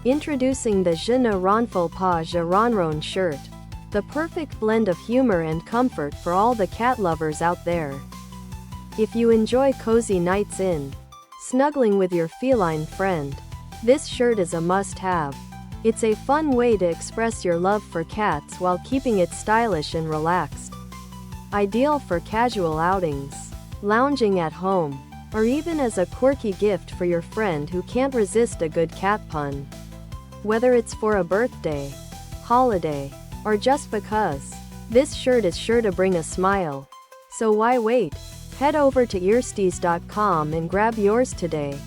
Introducing the Je ne ronfle pas je ronronne shirt. The perfect blend of humor and comfort for all the cat lovers out there. If you enjoy cozy nights in, snuggling with your feline friend, this shirt is a must-have. It's a fun way to express your love for cats while keeping it stylish and relaxed. Ideal for casual outings, lounging at home, or even as a quirky gift for your friend who can't resist a good cat pun. Whether it's for a birthday, holiday, or just because, this shirt is sure to bring a smile. So why wait? Head over to earsties.com and grab yours today.